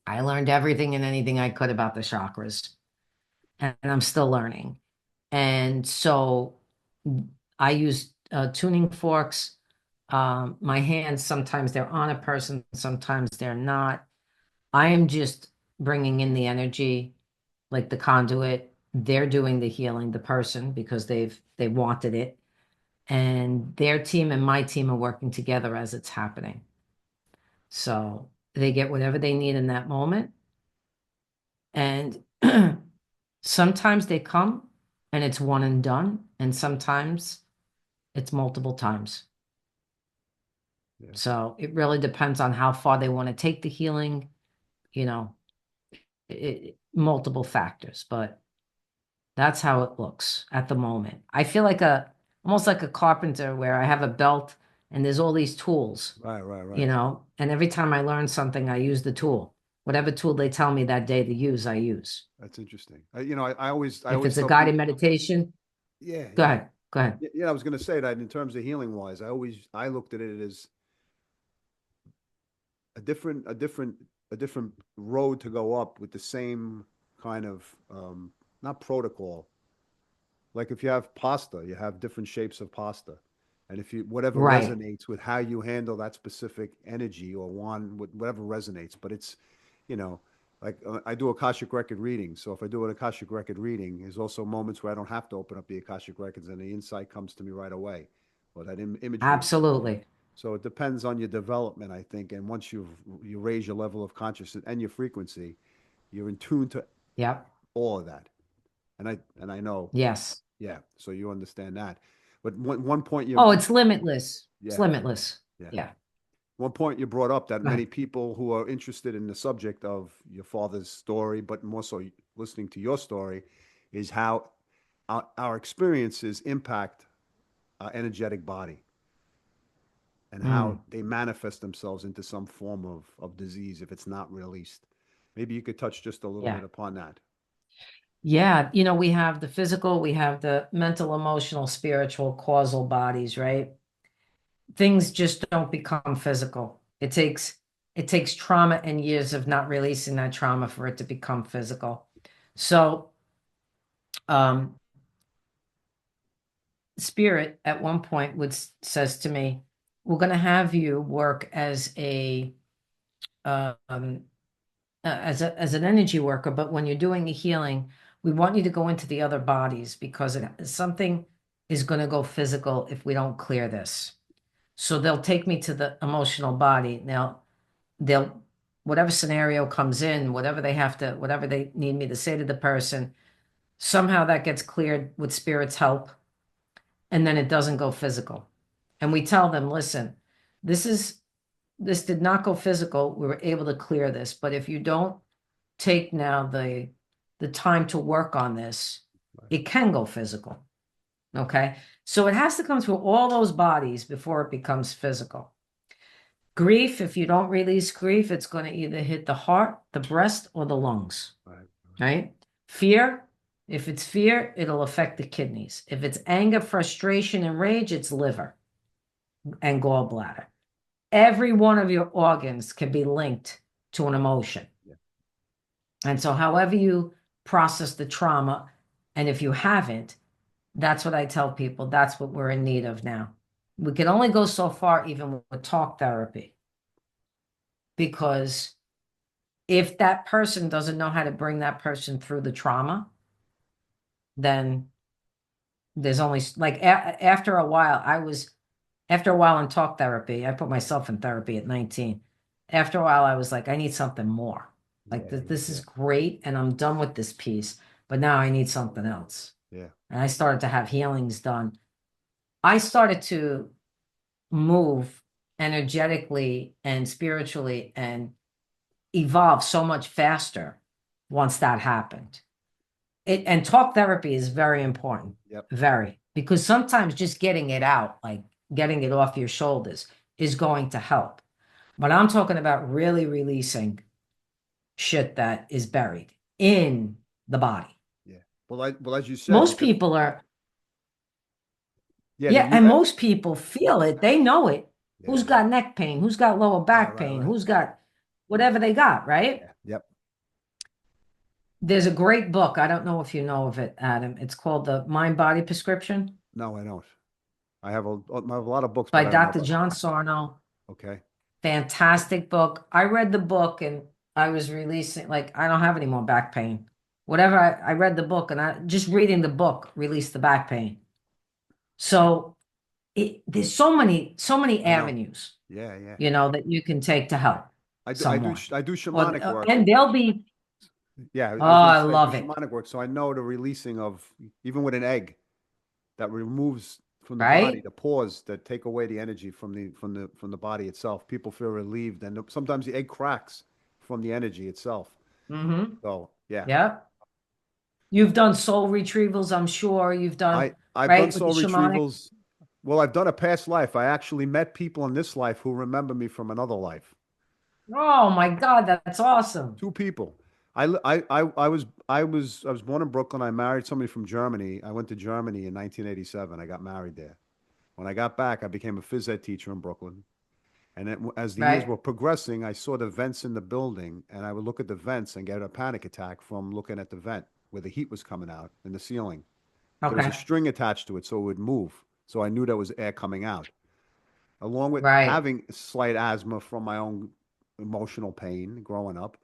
I learned everything and anything I could about the chakras, and I'm still learning. And so I use tuning forks. My hands, sometimes they're on a person, sometimes they're not. I am just bringing in the energy, like the conduit. They're doing the healing, the person, because they wanted it. And their team and my team are working together as it's happening. So they get whatever they need in that moment. And sometimes they come. and it's one and done. And sometimes it's multiple times. Yeah. So it really depends on how far they want to take the healing, you know, multiple factors, but that's how it looks at the moment. I feel like almost like a carpenter where I have a belt and there's all these tools, Right, right, right. and every time I learn something, I use the tool. Whatever tool they tell me that day to use, I use. That's interesting. I If always it's a tell guided people, meditation, yeah, go yeah. ahead. Go ahead. Yeah, I was going to say that in terms of healing wise, I looked at it as a different, a different, a different road to go up with the same kind of, not protocol. Like if you have pasta, you have different shapes of pasta. And if you, whatever Right. resonates with how you handle that specific energy or whatever resonates, but it's, you know, like I do Akashic record reading. So if I do an Akashic record reading, there's also moments where I don't have to open up the Akashic records and the insight comes to me right away, or that imagery is there. Absolutely. So it depends on your development, I think. And once you raise your level of consciousness and your frequency, you're in tune to Yep. all of that. And I know, Yes. yeah. So you understand that. But one point Oh, it's limitless. It's yeah, limitless. yeah. Yeah. One point you brought up that Go many ahead. people who are interested in the subject of your father's story, but more so listening to your story, is how our experiences impact our energetic body and how Mm. they manifest themselves into some form of disease if it's not released. Maybe you could touch just a little Yeah. bit upon that. Yeah. We have the physical, we have the mental, emotional, spiritual, causal bodies, right? Things just don't become physical. It takes trauma and years of not releasing that trauma for it to become physical. So, um, spirit at one point says to me, "We're going to have you work um, as an energy worker, but when you're doing the healing, we want you to go into the other bodies because something is going to go physical if we don't clear this." So they'll take me to the emotional body. Now, they'll, whatever scenario comes in, whatever they need me to say to the person, somehow that gets cleared with spirit's help, and then it doesn't go physical. And we tell them, listen, this is this did not go physical. We were able to clear this, but if you don't take now the time to work on this, Right. it can go physical. Okay. So it has to come through all those bodies before it becomes physical. Grief, if you don't release grief, it's going to either hit the heart, the breast, or the lungs, Right. right? Fear, if it's fear, it'll affect the kidneys. If it's anger, frustration, and rage, it's liver and gallbladder. Every one of your organs can be linked to an emotion. Yeah. And so, however you process the trauma, and if you haven't, that's what I tell people. That's what we're in need of now. We can only go so far, even with talk therapy, because if that person doesn't know how to bring that person through the trauma, then there's only like after a while, after a while in talk therapy, I put myself in therapy at 19. After a while, I was like, I need something more. Like Yeah. Yeah. this Yeah. is great, and I'm done with this piece, but now I need something else. Yeah. And I started to have healings done. I started to move energetically and spiritually and evolve so much faster once that happened. And talk therapy is very important, Yep. very, because sometimes just getting it out, like getting it off your shoulders, is going to help. But I'm talking about really releasing shit that is buried in the body. Yeah. Well, as you said, Most people are, yeah, yeah, you, and most people feel it. They know it. yeah, Who's yeah. got neck pain? Who's got lower Right, back right, pain? right. Who's got whatever they got, right? Yeah. Yep. There's a great book. I don't know if you know of it, Adam. It's called The Mind Body Prescription No, I don't. I have a lot of books, by but I don't know Dr. about. John Sarno. Okay. Fantastic book. I read the book and I was releasing, like, I don't have any more back pain. Whatever, I read the book and I just reading the book released the back pain. So there's so many I know. avenues, Yeah, yeah. that you can take to help I someone. do shamanic work. And they'll be, Yeah, Oh, I was going to I say through love it. shamanic work. So I know the releasing of, even with an egg, that removes from the body Right? the pores that take away the energy from the body itself. People feel relieved, and sometimes the egg cracks from the energy itself. Mm-hmm. So yeah, Yep. You've done soul retrievals, I'm sure. You've done, I've done right, with the soul shamanic. retrievals. Well, I've done a past life. I actually met people in this life who remember me from another life. Oh my God, that's awesome. Two people. I was born in Brooklyn. I married somebody from Germany. I went to Germany in 1987. I got married there. When I got back, I became a phys ed teacher in Brooklyn. And then, as the years Right? were progressing, I saw the vents in the building, and I would look at the vents and get a panic attack from looking at the vent where the heat was coming out in the ceiling. There was a Okay. string attached to it, so it would move. So I knew there was air coming out, along with Right. having slight asthma from my own emotional pain growing up.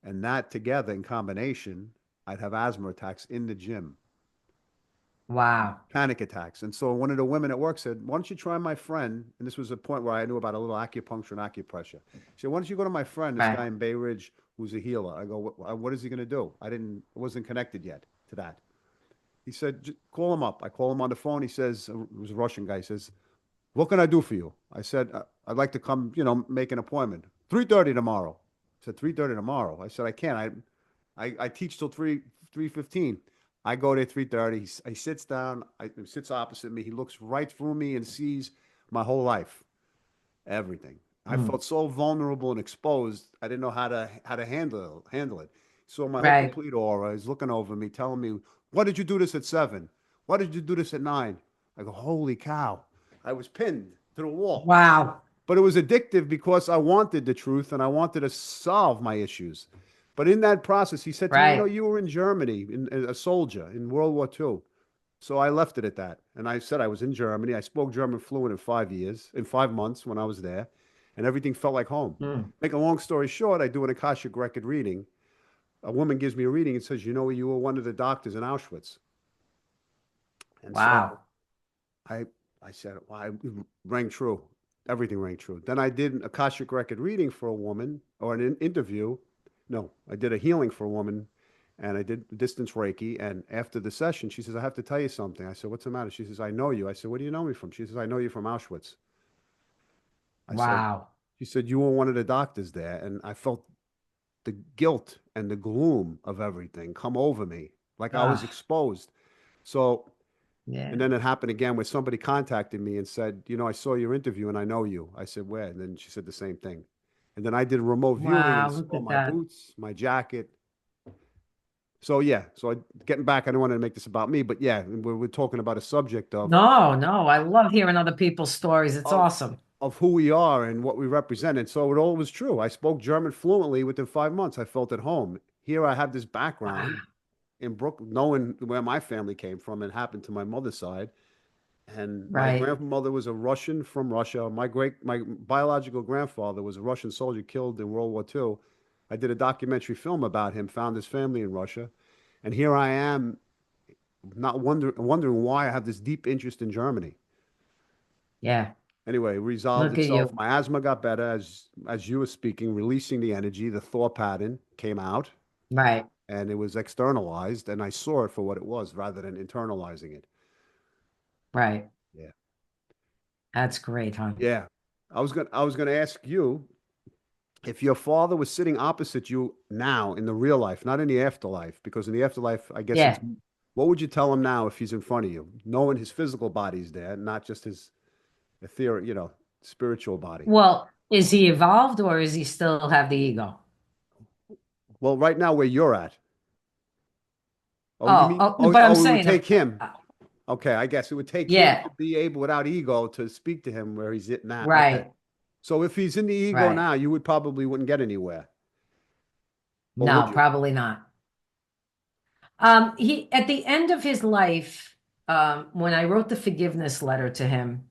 And that together in combination, I'd have asthma attacks in the gym, Wow. panic attacks. And so one of the women at work said, "Why don't you try my friend?" And this was a point where I knew about a little acupuncture and acupressure. She said, "Why don't you go to my friend, this Right. guy in Bay Ridge who's a healer?" I go, "What is he going to do?" I wasn't connected yet to that. He said, "Call him up." I call him on the phone. He says, it was a Russian guy. He says, "What can I do for you?" I said, "I'd like to come, make an appointment. 3:30 tomorrow." I said, 3:30 tomorrow. I said, "I can't. I teach till 3:15." I go there 3:30. He sits down. He sits opposite me. He looks right through me and sees my whole life, everything. I Mm. felt so vulnerable and exposed. I didn't know how to handle it. So my whole Right. complete aura. He's looking over me, telling me, "Why did you do this at 7? Why did you do this at 9?" I go, "Holy cow!" I was pinned to the wall. Wow. But it was addictive because I wanted the truth and I wanted to solve my issues. But in that process, he said to me, Right. "You were in Germany, a soldier in World War II." So I left it at that. And I said I was in Germany. I spoke German fluent in 5 years, in 5 months when I was there, and everything felt like home. Mm. Make a long story short, I do an Akashic record reading. A woman gives me a reading and says, You were one of the doctors in Auschwitz." And so Wow. I I said, well, it rang true. Everything rang true. Then I did an Akashic record reading for a woman or an interview. No, I did a healing for a woman and I did distance Reiki. And after the session, she says, "I have to tell you something." I said, "What's the matter?" She says, "I know you." I said, "What do you know me from?" She says, "I know you from Auschwitz." I said, Wow. She said, "You were one of the doctors there." And I felt the guilt and the gloom of everything come over me like I was Ah, exposed. So yeah. and then it happened again where somebody contacted me and said, "I saw your interview and I know you." I said, "Where?" And then she said the same thing. And then I did remote viewing and Wow. Look saw at my that. boots, my jacket. So yeah, getting back, I don't want to make this about me, but yeah, we're talking about a subject No, no. I love hearing other people's stories. It's of awesome. of who we are and what we represent. And so it all was true. I spoke German fluently within 5 months. I felt at home. Here I have this background Wow. in Brooklyn, knowing where my family came from and happened to my mother's side. And my Right. grandmother was a Russian from Russia. My biological grandfather was a Russian soldier killed in World War II. I did a documentary film about him, found his family in Russia. And here I am not wondering why I have this deep interest in Germany. Yeah. Anyway, it resolved Look at itself. you. My asthma got better as you were speaking, releasing the energy. The thought pattern came out Right. and it was externalized, and I saw it for what it was rather than internalizing it. Right. Yeah. That's great, huh? Yeah. I was gonna ask you if your father was sitting opposite you now in the real life, not in the afterlife, because in the afterlife, I guess it's Yeah. what would you tell him now if he's in front of you, knowing his physical body's there, not just his ethereal, spiritual body? Well, is he evolved or is he still have the ego? Well, right now where you're at. Oh, you Oh, mean, oh, but I'm it would saying, take him. uh, Okay, I guess it would take him yeah, to be able, without ego, to speak to him where he's at now. Okay. right, So if he's in the ego right. now, you would probably wouldn't get anywhere. Or would No, you? probably not. He at the end of his life, when I wrote the forgiveness letter to him,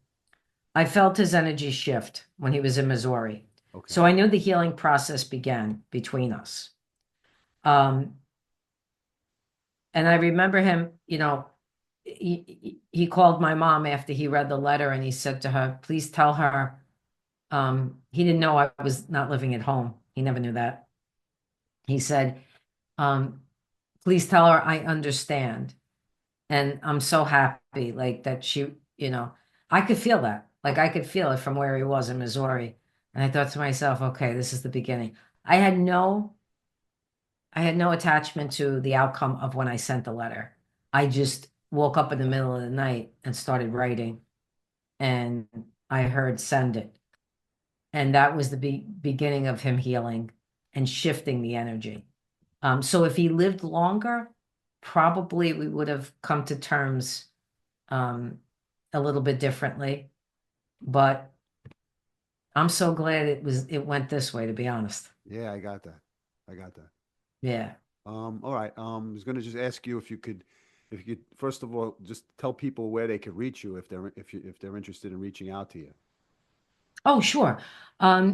I felt his energy shift when he was in Missouri. Okay. So I knew the healing process began between us. Um, and I remember him, he called my mom after he read the letter and he said to her, please tell her, he didn't know I was not living at home. He never knew that. He said, Um, please tell her I understand. And I'm so happy, like that she, I could feel that. Like I could feel it from where he was in Missouri. And I thought to myself, okay, this is the beginning. I had no, I had no attachment to the outcome of when I sent the letter. I just woke up in the middle of the night and started writing, and I heard send it. And that was the beginning of him healing and shifting the energy. So if he lived longer, probably we would have come to terms um, a little bit differently. But I'm so glad it went this way, to be honest. Yeah, I got that. I got that. Yeah. All right. I was going to just ask you if you could, first of all, just tell people where they could reach you if they're interested in reaching out to you. Oh, sure.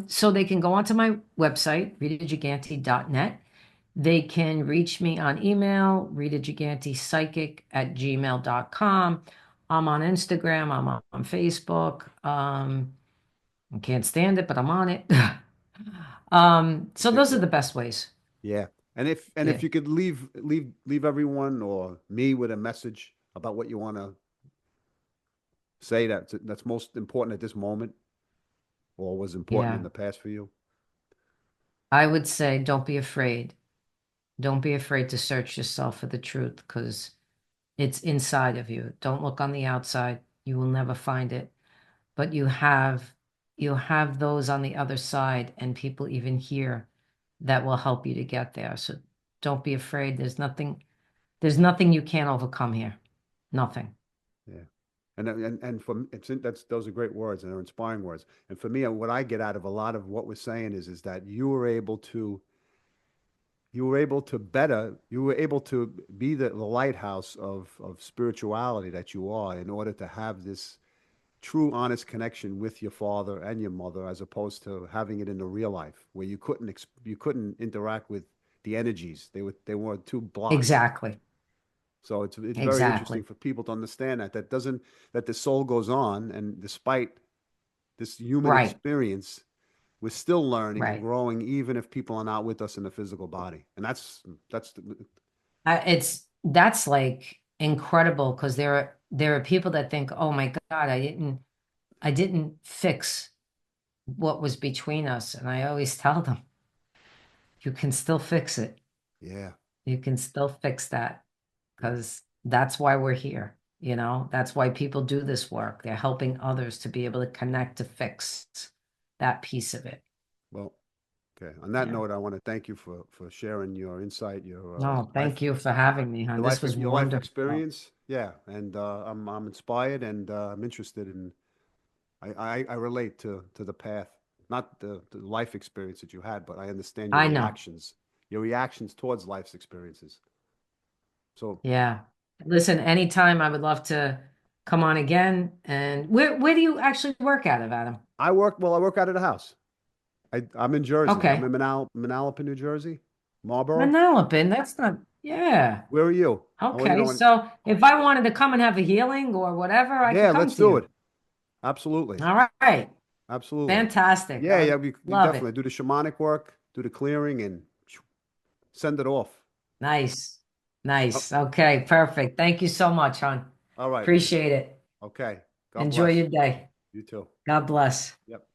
So they can go onto my website, ritagigante.net. They can reach me on email, ritagigantepsychic@gmail.com. I'm on Instagram. I'm on Facebook. I can't stand it, but I'm on it. So those are the best ways. Yeah. And Yeah. if you could leave everyone or me with a message about what you want to say that's most important at this moment or was important in Yeah. the past for you. I would say don't be afraid. Don't be afraid to search yourself for the truth because it's inside of you. Don't look on the outside. You will never find it. But you have those on the other side and people even here that will help you to get there. So don't be afraid. There's nothing you can't overcome here. Nothing. Yeah. And that's those are great words and they're inspiring words. And for me, what I get out of a lot of what we're saying is that you were able to be the lighthouse of spirituality that you are in order to have this true honest connection with your father and your mother as opposed to having it in the real life where you couldn't interact with the energies. They were too blocked. Exactly. So it's very interesting Exactly. for people to understand that the soul goes on, and despite this human Right. experience, we're still learning and Right. growing, even if people are not with us in the physical body. And That's like incredible because there are people that think, oh my God, I didn't fix what was between us. And I always tell them, you can still fix it. yeah, You can still fix that yeah. because that's why we're here. That's why people do this work. They're helping others to be able to connect to fix that piece of it. Well, okay. On that Yeah. note, I want to thank you for sharing your insight, No, thank you for having me, hon. This was your life wonderful. experience. Yeah, and I'm inspired and I'm interested in. I relate to the path, not the life experience that you had, but I understand I know. your reactions towards life's experiences. So Yeah. Listen, anytime I would love to come on again. And where do you actually work out of, Adam? I work out of the house. I'm in Jersey. I'm Okay. in Manalapan, New Jersey, Marlboro. Manalapan, that's not, yeah. Where are you? Oh, Okay. So if I wanted to come and have a healing or whatever, I could yeah, come let's to do you. it. Absolutely. All right. Absolutely. Fantastic. Yeah, I yeah, would we love definitely it. do the shamanic work, do the clearing, and send it off. Nice. Oh, Nice. Okay. Perfect. Thank you so much, hon. all right, Rita. Appreciate it. Okay. God Enjoy bless. your day. You too. God bless. Yep.